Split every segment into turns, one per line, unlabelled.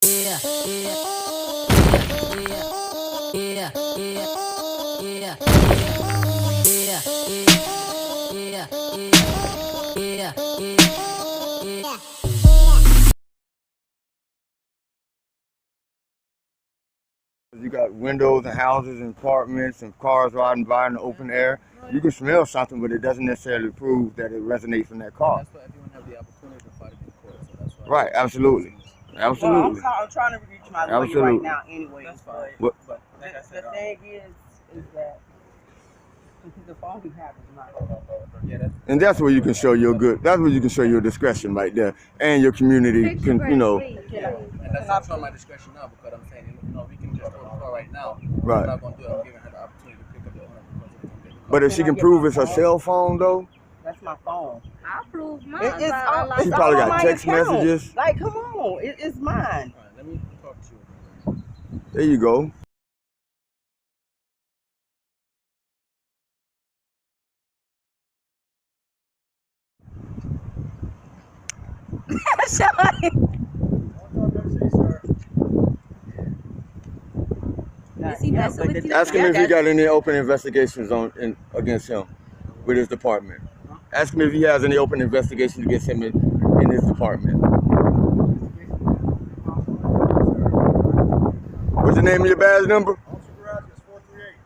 You got windows and houses and apartments and cars riding by in the open air. You can smell something, but it doesn't necessarily prove that it resonates from that car.
That's why everyone have the opportunity to fight it in court. So that's why.
Right, absolutely. Absolutely.
Well, I'm trying to reach my lawyer
Absolutely.
right now anyway.
That's fine.
What?
But like I
The
said,
thing is that the phone we have is not.
yeah, that's.
And that's where you can show your good. That's where you can show your discretion right there, and your community can,
And that's not showing my discretion now because I'm saying, we can just go to the car right now.
Right.
I'm not going to do it. I'm giving her the opportunity to pick up the owner because we can get the car.
But if she can prove it's her cell phone, though,
That's my phone.
I prove mine.
It's
she
all
probably
on
got
my
text
account.
messages.
Like, come on, it's mine.
All right, let me talk to you.
There you go.
Is he messing with you?
Ask him if he got any open investigations against him with his department. Ask him if he has any open investigations against him in his department. What's the name of your badge number?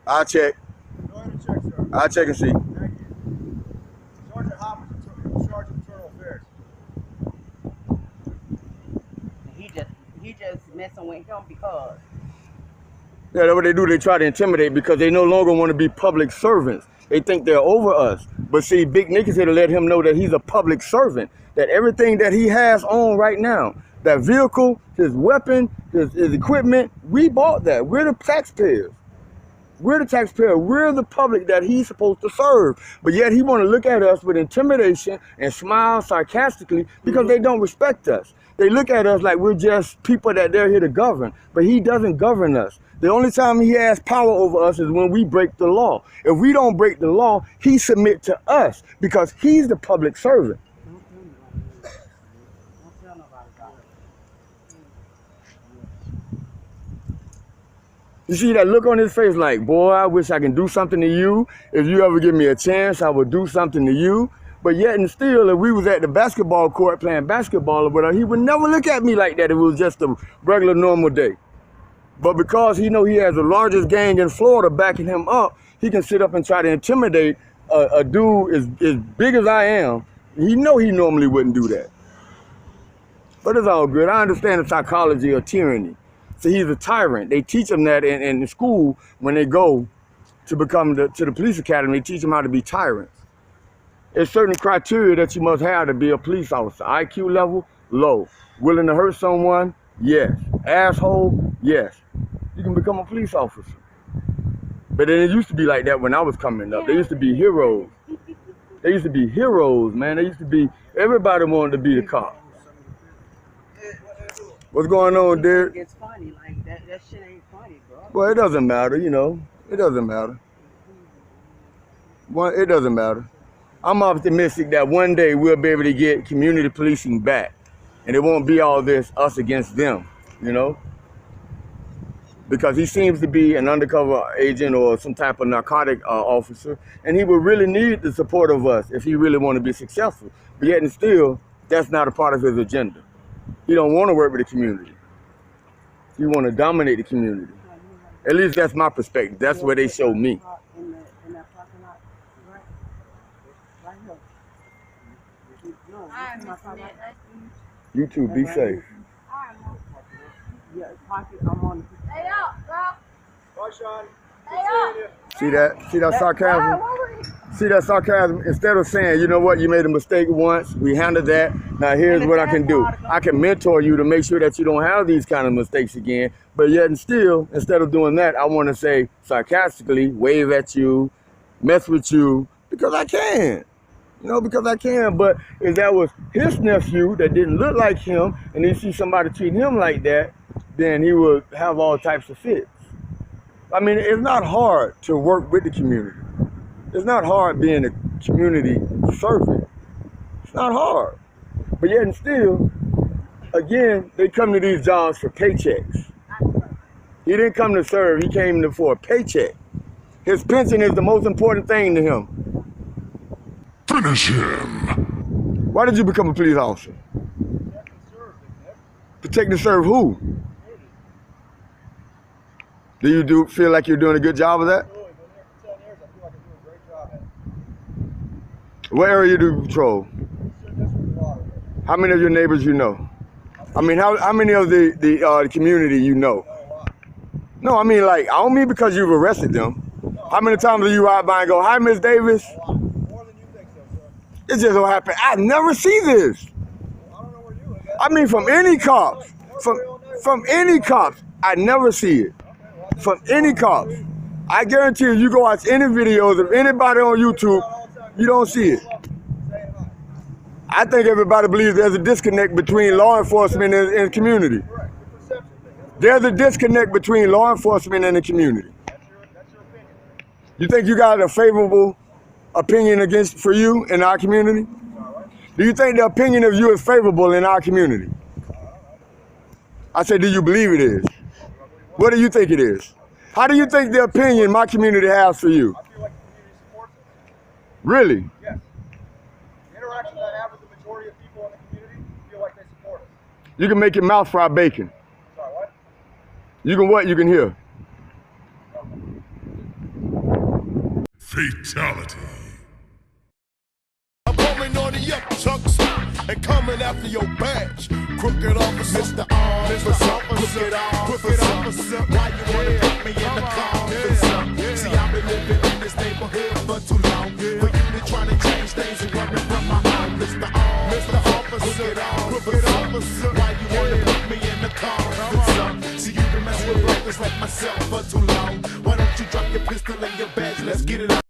I'll check.
Go ahead and check, sir.
I'll check and see.
Thank you. Sergeant Hopkins, in charge of internal affairs.
He just messing with him because
Yeah, that's what they do. They try to intimidate because they no longer want to be public servants. They think they're over us. But see, Big Nick is here to let him know that he's a public servant. That everything that he has on right now, that vehicle, his weapon, his equipment, we bought that. We're the taxpayers. We're the taxpayer. We're the public that he's supposed to serve. But yet he want to look at us with intimidation and smile sarcastically because they don't respect us. They look at us like we're just people that they're here to govern. But he doesn't govern us. The only time he has power over us is when we break the law. If we don't break the law, he submit to us because he's the public servant.
don't tell nobody about it.
You see that look on his face like, boy, I wish I can do something to you. If you ever give me a chance, I would do something to you. But yet and still, if we was at the basketball court playing basketball or whatever, he would never look at me like that if it was just a regular normal day. But because he know he has the largest gang in Florida backing him up, he can sit up and try to intimidate a dude as big as I am. He know he normally wouldn't do that. But it's all good. I understand the psychology of tyranny. So he's a tyrant. They teach him that in school when they go to become to the police academy. They teach them how to be tyrants. There's certain criteria that you must have to be a police officer. IQ level, low. Willing to hurt someone, yes. Asshole, yes. You can become a police officer. But then it used to be like that when I was coming up. They used to be heroes. They used to be heroes, man. They used to be, everybody wanted to be the cop. What's going on, Derek?
It's funny, like that shit ain't funny, bro.
Well, it doesn't matter, you know. It doesn't matter. Well, it doesn't matter. I'm optimistic that one day we'll be able to get community policing back. And it won't be all this us against them, you know? Because he seems to be an undercover agent or some type of narcotic officer, and he would really need the support of us if he really want to be successful. But yet and still, that's not a part of his agenda. He don't want to work with the community. He want to dominate the community. At least that's my perspective. That's where they show me.
In that parking lot, right here. No,
I'm
this is my parking lot.
You two be safe.
Yeah, I'm on.
Stay up, bro.
Bye, Sean.
Stay up.
See that? See that sarcasm? See that sarcasm? Instead of saying, you know what, you made a mistake once, we handled that. Now here's what I can do. I can mentor you to make sure that you don't have these kind of mistakes again. But yet and still, instead of doing that, I want to say sarcastically, wave at you, mess with you, because I can. You know, because I can. But if that was his nephew that didn't look like him, and he see somebody treat him like that, then he would have all types of fits. I mean, it's not hard to work with the community. It's not hard being a community servant. It's not hard. But yet and still, Again, they come to these jobs for paychecks. He didn't come to serve, he came for a paycheck. His pension is the most important thing to him.
Finish him.
Why did you become a police officer? Protect and serve who? Do you feel like you're doing a good job of that?
Really, been here for 10 years. I feel like I'm doing a great job at it.
What area do you patrol?
District water.
How many of your neighbors you know? I mean, how many of the community you know? No, I mean, like, I don't mean because you've arrested them. How many times do you ride by and go, "Hi, Miss Davis"?
A lot. More than you think so, sir.
It just don't happen. I never see this.
I don't know where you live.
I mean, from any cops. From any cops. I never see it. From any cops. I guarantee you go watch any videos of anybody on YouTube, you don't see it. I think everybody believes there's a disconnect between law enforcement and community.
Correct. Your perception thing.
There's a disconnect between law enforcement and the community.
That's your opinion.
You think you got a favorable opinion for you in our community? Do you think the opinion of you is favorable in our community? I said, do you believe it is? What do you think it is? How do you think the opinion my community has for you?
I feel like the community supports us.
Really?
Yes. The interaction I have with the majority of people in the community feel like they support us.
You can make your mouth fry bacon.
Sorry, what?
You can what? You can hear.
Fatality.
I'm pulling on the up chunks and coming after your badge. Crooked officer, Mr. Officer, crooked officer. Why you wanna put me in the car? See, I've been living in this neighborhood for too long. For you to try to change things and running from my home, Mr. Officer, crooked officer. Why you wanna put me in the car? See, you've been messing with brothers like myself for too long. Why don't you drop your pistol and your badge? Let's get it out.